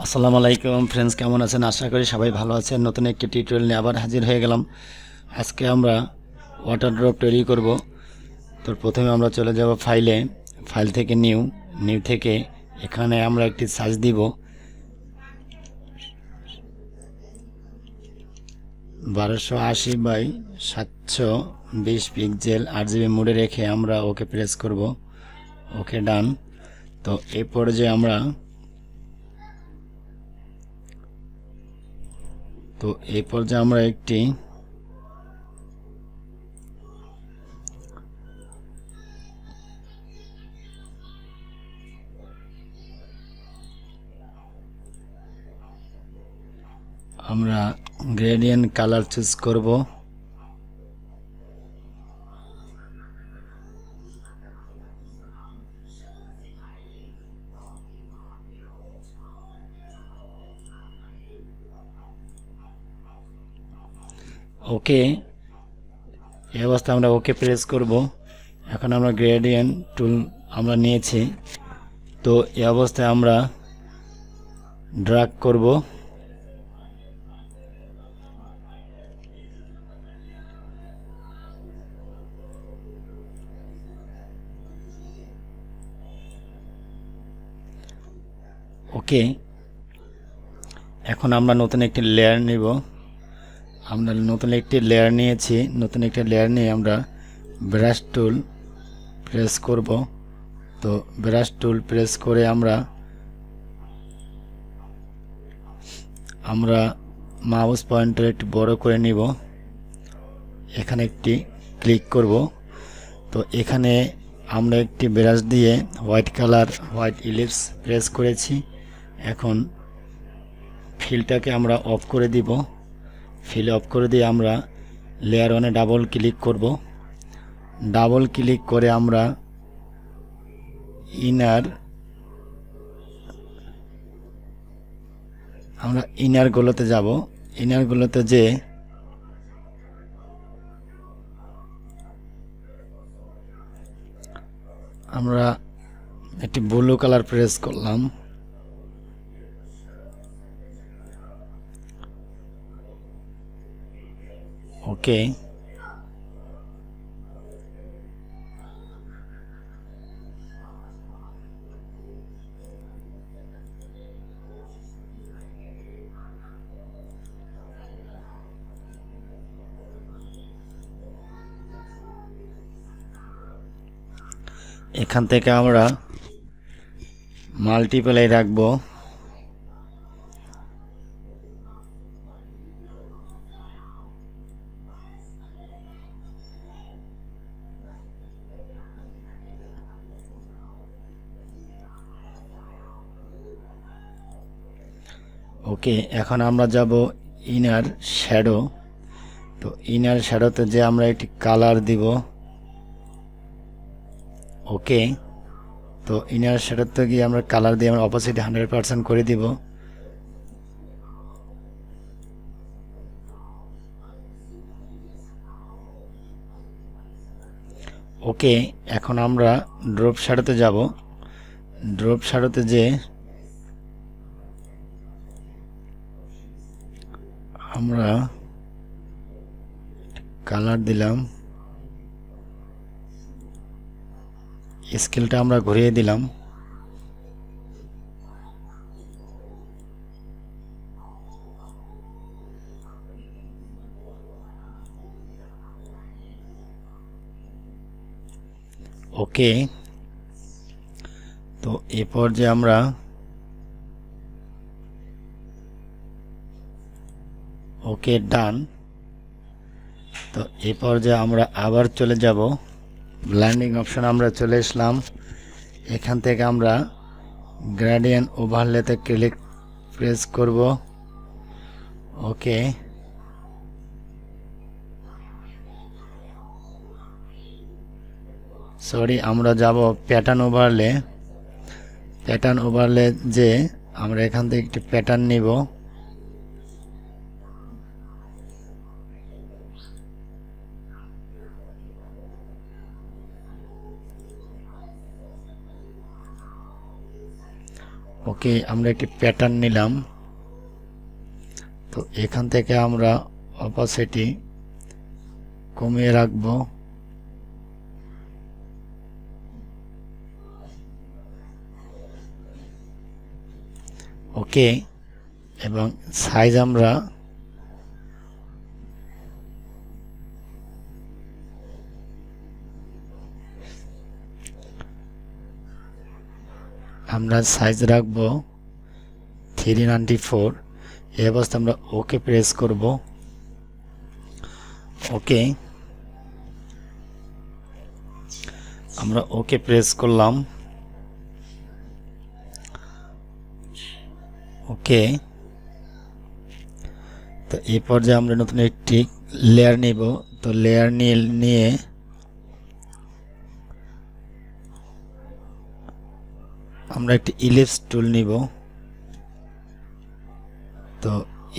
আসসালামু আলাইকুম ফ্রেন্ডস, কেমন আছেন? আশা করি সবাই ভালো আছেন। নতুন একটি টিউটোরিয়াল নিয়ে আবার হাজির হয়ে গেলাম। আজকে আমরা ওয়াটার ড্রপ তৈরি করব। তো প্রথমে আমরা চলে যাব ফাইল থেকে নিউ থেকে এখানে আমরা একটি সাইজ দিব 1280 বাই 720 পিক্সেল। 8GB মোডে রেখে আমরা ওকে প্রেস করব। ওকে, ডান। তো এই পর্যায়ে আমরা একটি গ্রেডিয়েন্ট কালার চুজ করব। ওকে, এই অবস্থায় আমরা ওকে প্রেস করব। এখন আমরা গ্রেডিয়েন্ট টুল আমরা নিয়েছি। তো এই অবস্থায় আমরা ড্র্যাগ করব। ওকে, এখন আমরা নতুন একটি লেয়ার নিব। আমরা নতুন একটি লেয়ার নিয়ে আমরা ব্রাশ টুল প্রেস করব। তো ব্রাশ টুল প্রেস করে আমরা মাউস পয়েন্টার একটু বড় করে নিব। এখানে একটি ক্লিক করব। তো এখানে আমরা একটি ব্রাশ দিয়ে হোয়াইট ইলিপস প্রেস করেছি। এখন ফিলটাকে আমরা অফ করে দিব। ফিল অফ করে দিয়ে আমরা লেয়ার ওয়ানে ডাবল ক্লিক করব। ডাবল ক্লিক করে আমরা ইনারগুলোতে যাব। ইনারগুলোতে যে আমরা একটি ব্লু কালার প্রেস করলাম। ওকে, এখান থেকে আমরা মাল্টিপ্লাই রাখবো। ওকে, এখন আমরা যাব ইনার শ্যাডো। তো ইনার শ্যাডোতে যে আমরা একটি কালার দিব। ওকে, তো ইনার শ্যাডোতে গিয়ে আমরা কালার দিয়ে আমরা অপোসিটি 100% করে দিব। ওকে, এখন আমরা ড্রপ শ্যাডোতে যাব। ড্রপ শ্যাডোতে যে আমরা কালার দিলাম, স্কেলটা আমরা ঘুরিয়ে দিলাম। ওকে, তো এরপর যে আমরা ওকে, ডান। তো এরপর যে আমরা আবার চলে যাব ব্লেন্ডিং অপশন, আমরা চলে আসলাম। এখান থেকে আমরা গ্রেডিয়েন্ট ওভারলেতে ক্লিক প্রেস করব। ওকে, আমরা যাব প্যাটার্ন ওভারলে যে আমরা এখান থেকে একটি প্যাটার্ন নিব। ওকে, আমরা একটি প্যাটার্ন নিলাম। তো এখান থেকে আমরা অপাসিটি কমিয়ে রাখব। ওকে, এবং সাইজ আমরা সাইজ রাখবো 394। এই অবস্থা আমরা ওকে প্রেস করব। ওকে, আমরা ওকে প্রেস করলাম। ওকে, তো এই পর্যায়ে আমরা নতুন একটি লেয়ার নিব। তো লেয়ার নিয়ে আমরা একটি ইলিপস টুল নিব। তো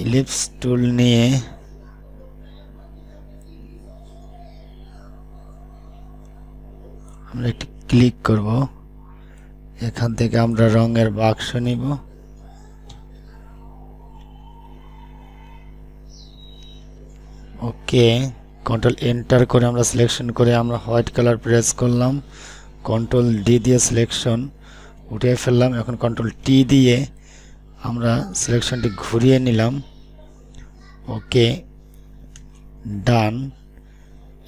ইলিপস টুল নিয়ে আমরা একটি ক্লিক করব। এখান থেকে আমরা রঙের বাক্স নিব। ওকে, কন্ট্রোল এন্টার করে আমরা সিলেকশন করে আমরা হোয়াইট কালার প্রেস করলাম। কন্ট্রোল ডি দিয়ে সিলেকশন উঠিয়ে ফেললাম। এখন কন্ট্রোল টি দিয়ে আমরা সিলেকশনটি ঘুরিয়ে নিলাম। ওকে, ডান।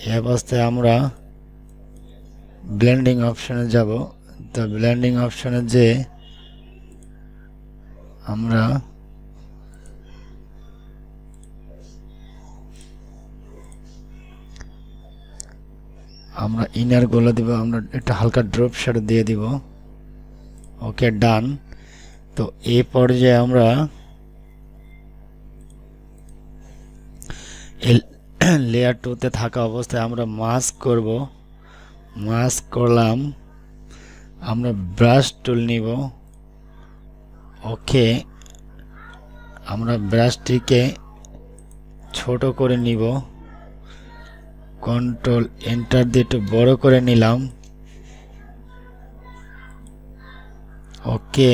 এই অবস্থায় আমরা ব্লেন্ডিং অপশনে যাব। তো ব্লেন্ডিং অপশনে যে আমরা ইনার গুলো দিব। আমরা একটা হালকা ড্রপ শ্যাডো দিয়ে দিব। ওকে, ডান। তো এই পর্যায়ে আমরা লেয়ার 2 তে থাকা অবস্থায় আমরা মাস্ক করব। মাস্ক করলাম। আমরা ব্রাশ টুল নিব। ওকে, আমরা ব্রাশটিকে ছোট করে নিব। কন্ট্রোল এন্টার দিয়ে একটু বড় করে নিলাম। ওকে,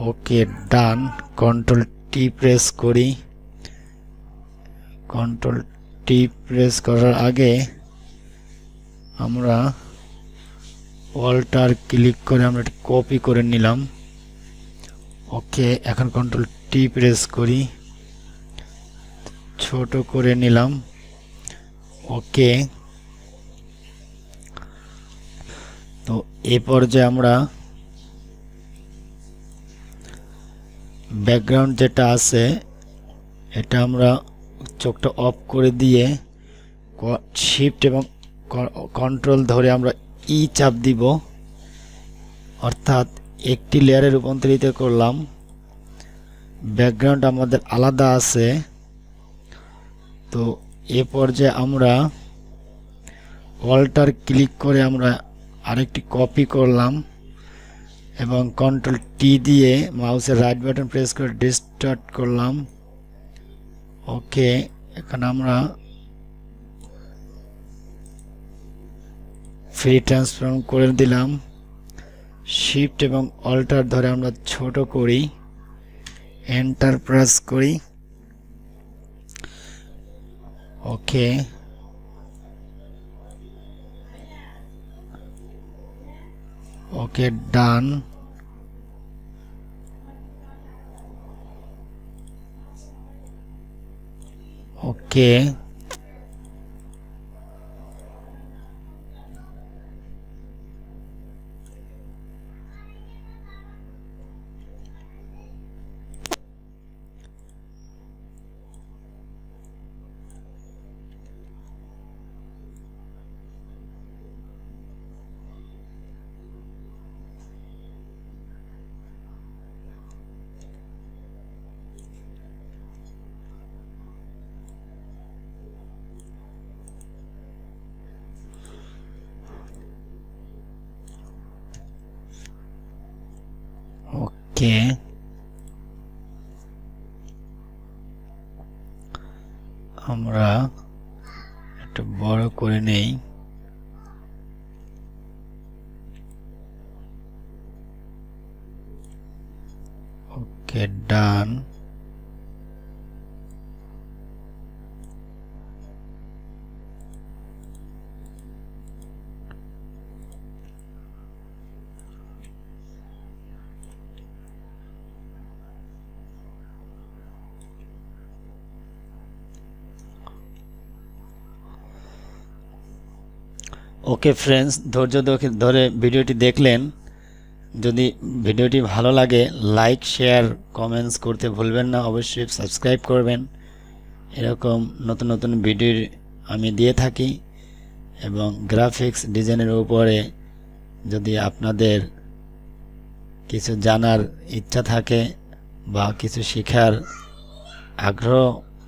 ওকে, ডান। কন্ট্রোল টি প্রেস করি। কন্ট্রোল টি প্রেস করার আগে আমরা অল্টার ক্লিক করে আমরা এটা কপি করে নিলাম। ওকে, এখন কন্ট্রোল টি প্রেস করি, ছোট করে নিলাম। ওকে, তো এই পর্যায়ে আমরা ব্যাকগ্রাউন্ড যেটা আছে এটা আমরা চোখটা অফ করে দিয়ে শিফট এবং কন্ট্রোল ধরে আমরা ই চাপ দিব, অর্থাৎ একটি লেয়ারে রূপান্তরিত করলাম। ব্যাকগ্রাউন্ড আমাদের আলাদা আছে। তো এ পর্যায়ে আমরা অল্টার ক্লিক করে আমরা আরেকটি কপি করলাম এবং কন্ট্রোল টি দিয়ে মাউসের রাইট বাটন প্রেস করে ডিস্টার্ট করলাম। ওকে, এখানে আমরা ফ্রি ট্রান্সফর্ম করে দিলাম। শিফট এবং অল্টার ধরে আমরা ছোট করি, এন্টার প্রেস করি। ওকে, ওকে, ডান। ওকে, ওকে, আমরা একটু বড় করে নেই। ওকে, ডান। ওকে ফ্রেন্ডস, ধৈর্য ধরে ভিডিওটি দেখলেন। যদি ভিডিওটি ভালো লাগে লাইক, শেয়ার, কমেন্টস করতে ভুলবেন না। অবশ্যই সাবস্ক্রাইব করবেন। এরকম নতুন নতুন ভিডিও আমি দিয়ে থাকি এবং গ্রাফিক্স ডিজাইনের উপরে যদি আপনাদের কিছু জানার ইচ্ছা থাকে বা কিছু শেখার আগ্রহ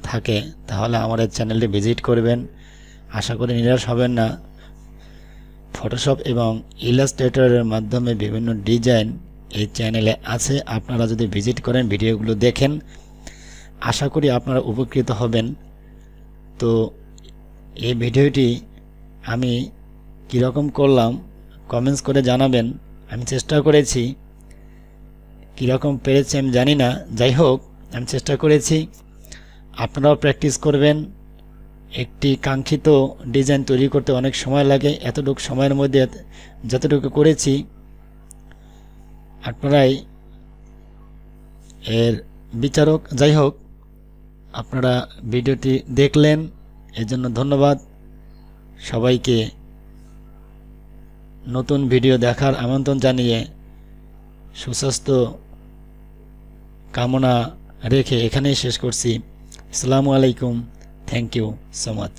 থাকে তাহলে আমাদের চ্যানেলটি ভিজিট করবেন। আশা করি নিরাশ হবেন না। ফটোশপ এবং ইলাস্ট্রেটরের মাধ্যমে বিভিন্ন ডিজাইন এই চ্যানেলে আছে। আপনারা যদি ভিজিট করেন, ভিডিওগুলো দেখেন, আশা করি আপনারা উপকৃত হবেন। তো এই ভিডিওটি আমি কীরকম করলাম কমেন্টস করে জানাবেন। আমি চেষ্টা করেছি, কীরকম পেরেছি আমি জানি না, যাই হোক আমি চেষ্টা করেছি। আপনারাও প্র্যাকটিস করবেন। একটি কাঙ্ক্ষিত ডিজাইন তৈরি করতে অনেক সময় লাগে। এতটুকু সময়ের মধ্যে যতটুকু করেছি আপনারাই এর বিচারক। যাই হোক, আপনারা ভিডিওটি দেখলেন, এর জন্য ধন্যবাদ। সবাইকে নতুন ভিডিও দেখার আমন্ত্রণ জানিয়ে সুস্বাস্থ্য কামনা রেখে এখানেই শেষ করছি। আসসালামু আলাইকুম। Thank you so much.